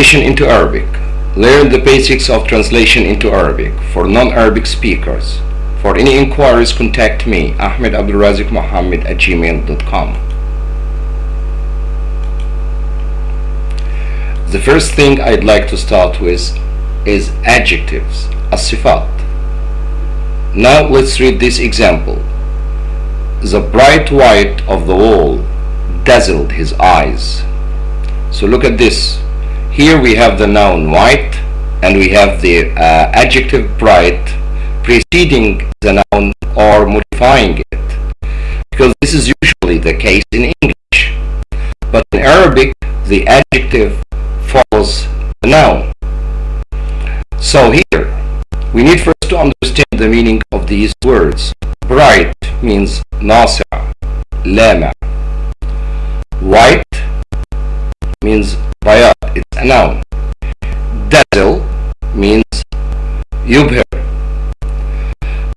into Arabic. Learn the basics of translation into Arabic for non-Arabic speakers. For any inquiries, contact me, Ahmed Abdulrazik Mohammed at gmail.com. The first thing I'd like to start with is adjectives, as-sifat. Now let's read this example. The bright white of the wall dazzled his eyes. So look at this. Here we have the noun white and we have the adjective bright preceding the noun or modifying it, because this is usually the case in English, but in Arabic the adjective follows the noun. So here we need first to understand the meaning of these words. Bright means nasi', lama'. White means bayad, it's a noun. Dazzle means yubhir.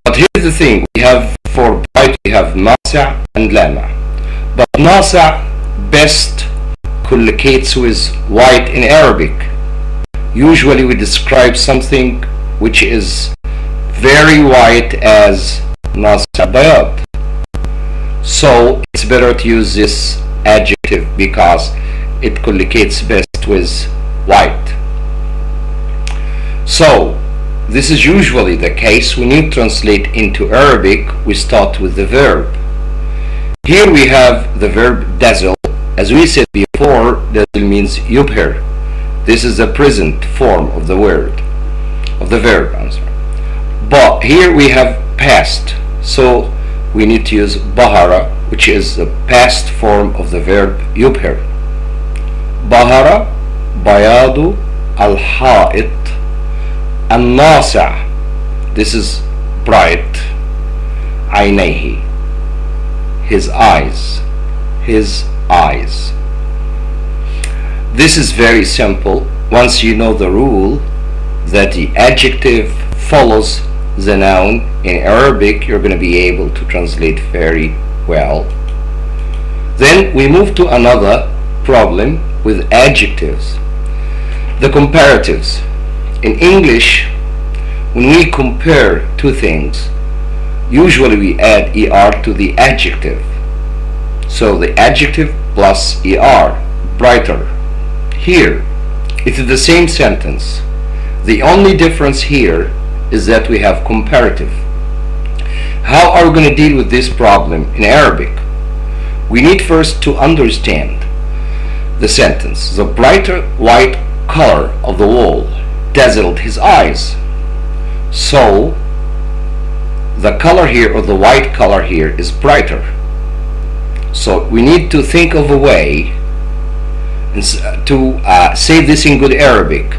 But here's the thing, we have for bright we have nasi' and lama'. But nasi' best collocates with white in Arabic. Usually we describe something which is very white as nasi' bayad. So it's better to use this adjective because it collocates best with white. So this is usually the case. When you translate into Arabic, we start with the verb. Here we have the verb dazzle. As we said before, dazzle means yubhir. This is the present form of the word, of the verb, I'm sorry. But here we have past, so we need to use bahara, which is the past form of the verb yubhir. Bahara, bayadu, al-ha'it, an-nasi', this is bright, aynayhi, his eyes, his eyes. This is very simple. Once you know the rule that the adjective follows the noun in Arabic, you're going to be able to translate very well. Then we move to another problem with adjectives. The comparatives. In English, when we compare two things, usually we add er to the adjective. So the adjective plus er, brighter. Here, it is the same sentence. The only difference here is that we have comparative. How are we going to deal with this problem in Arabic? We need first to understand the sentence. The brighter white color of the wall dazzled his eyes. So the color here, or the white color here, is brighter. So we need to think of a way to say this in good Arabic.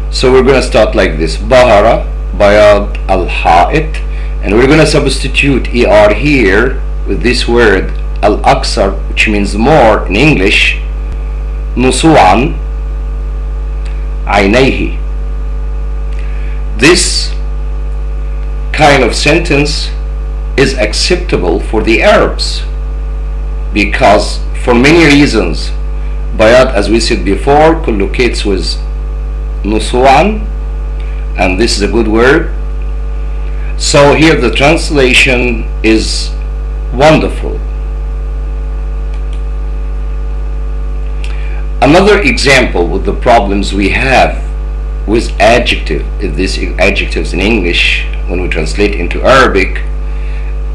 So we're going to start like this. Bahara, bayad, al-ha'it, and we're going to substitute er here with this word al-aksar, which means more in English. Nusu'an, aynayhi. This kind of sentence is acceptable for the Arabs because for many reasons bayad, as we said before, collocates with nusu'an, and this is a good word. So here the translation is wonderful. Another example with the problems we have with these adjectives in English when we translate into Arabic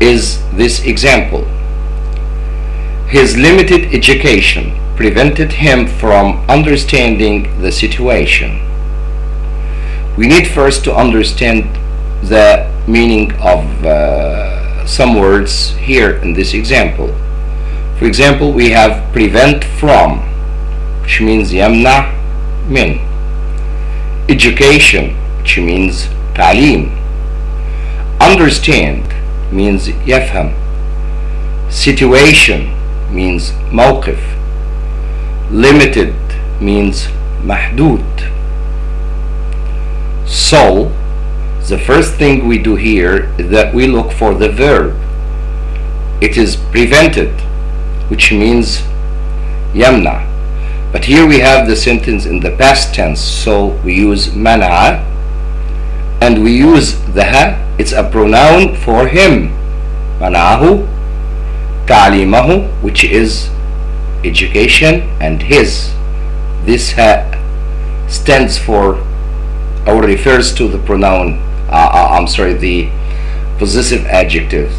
is this example. His limited education prevented him from understanding the situation. We need first to understand the meaning of some words here in this example. For example, we have prevent from, which means yamna min. Education, which means ta'lim. Understand means yafham. Situation means mawqif. Limited means mahdud. So the first thing we do here is that we look for the verb. It is prevented, which means yamna. But here we have the sentence in the past tense, so we use منع, and we use the ha. It's a pronoun for him. منعه تعليمه, which is education, and his. This ha stands for or refers to the pronoun, the possessive adjective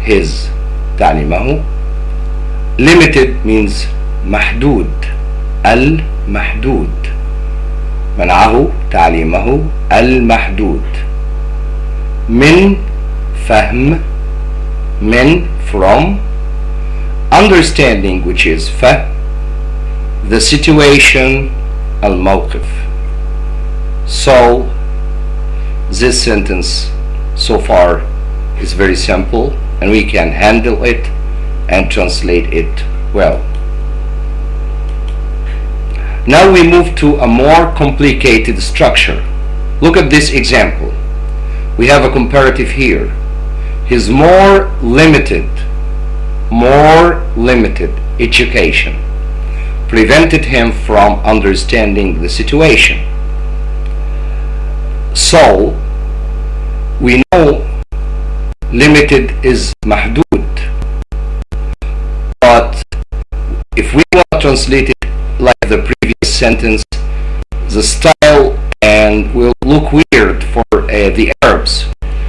his. تعليمه. Limited means محدود. المحدود. منعه تعليمه المحدود. من فهم. من from. Understanding, which is فهم. The situation الموقف. So this sentence so far is very simple, and we can handle it and translate it well. Now we move to a more complicated structure. Look at this example. We have a comparative here. His more limited education prevented him from understanding the situation. So we know limited is محدود, but if we want to translate it like the previous sentence, the style and will look weird for the Arabs.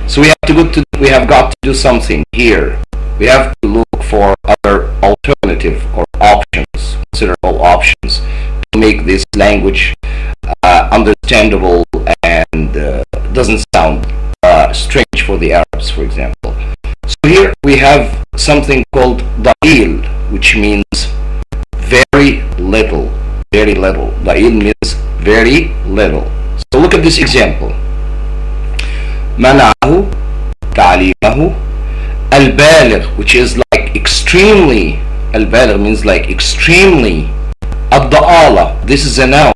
So we have got to do something here. We have to look for other alternative or options, considerable options, to make this language understandable and doesn't sound strange for the Arabs, for example. So here we have something called da'il, which means very little. Very little. Da'il means very little. So look at this example. منعه تعليمه البالغ, which is like extremely. البالغ means like extremely. الضآلة, this is a noun.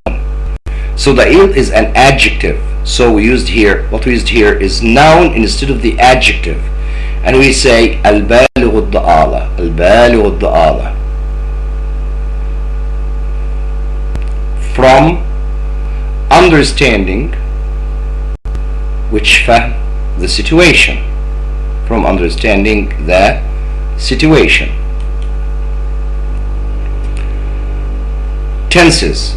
So da'il is an adjective. So what we used here is noun instead of the adjective, and we say البالغ الضآلة. البالغ الضآلة. From understanding, which فهم, the situation. From understanding the situation. Tenses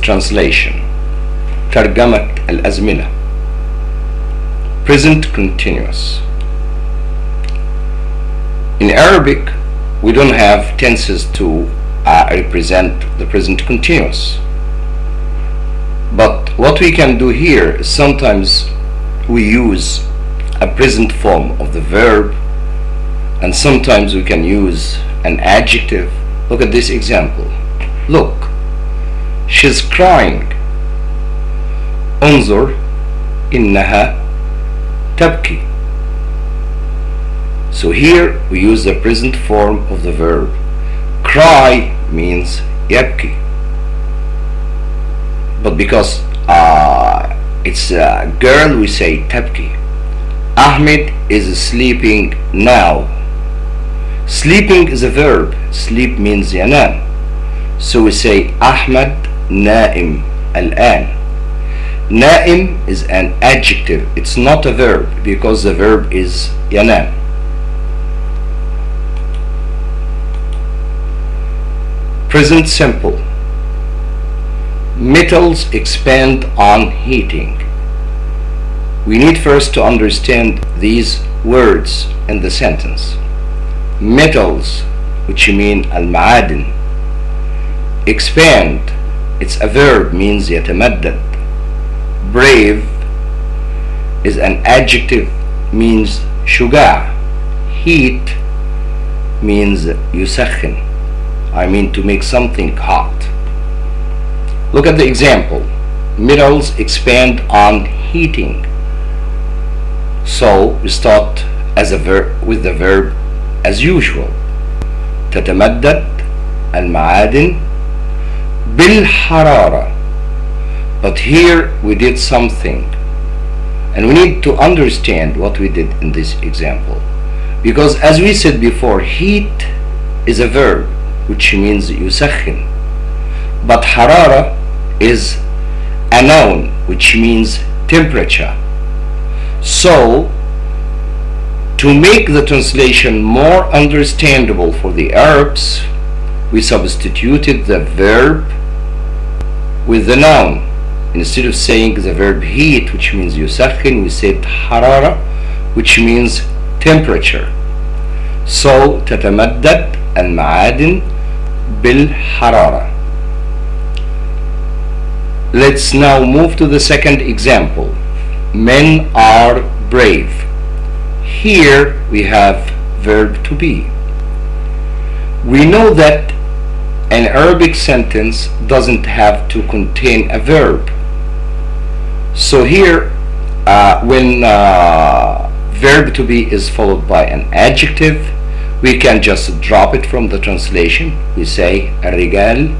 translation. ترجمة الأزمنة. Present continuous. In Arabic, we don't have tenses to represent the present continuous. But what we can do here is sometimes we use a present form of the verb, and sometimes we can use an adjective. Look at this example. Look, she's crying. انظر إنها تبكي. So here we use the present form of the verb. Cry means يبكي, but because it's a girl, we say تبكي. Ahmed is sleeping now. Sleeping is a verb. Sleep means ينام. So we say أحمد نائم الآن. نائم is an adjective. It's not a verb because the verb is ينام. Present simple. Metals expand on heating. We need first to understand these words in the sentence. Metals, which mean المعادن. Expand, it's a verb, means يتمدد. Brave is an adjective, means شجاع. Heat means يسخن. I mean to make something hot. Look at the example. Metals expand on heating. So we start as a verb with the verb as usual. تتمدد المعادن بالحرارة. But here we did something, and we need to understand what we did in this example, because as we said before, heat is a verb. which means يسخن. But حرارة is a noun which means temperature. So to make the translation more understandable for the Arabs, we substituted the verb with the noun. Instead of saying the verb heat, which means يسخن, we said حرارة, which means temperature. So تتمدد المعادن بالحرارة. Let's now move to the second example. Men are brave. Here we have verb to be. We know that an Arabic sentence doesn't have to contain a verb. So here when verb to be is followed by an adjective, we can just drop it from the translation. We say الرجال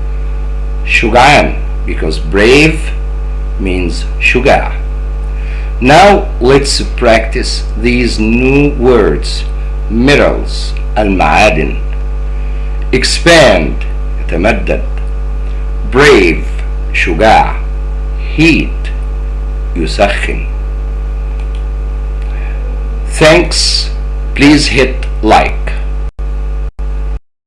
شجعان, because brave means شجاع. Now let's practice these new words. Minerals, المعادن. Expand, يتمدد. Brave, شجاع. Heat, يسخن. Thanks. Please hit like.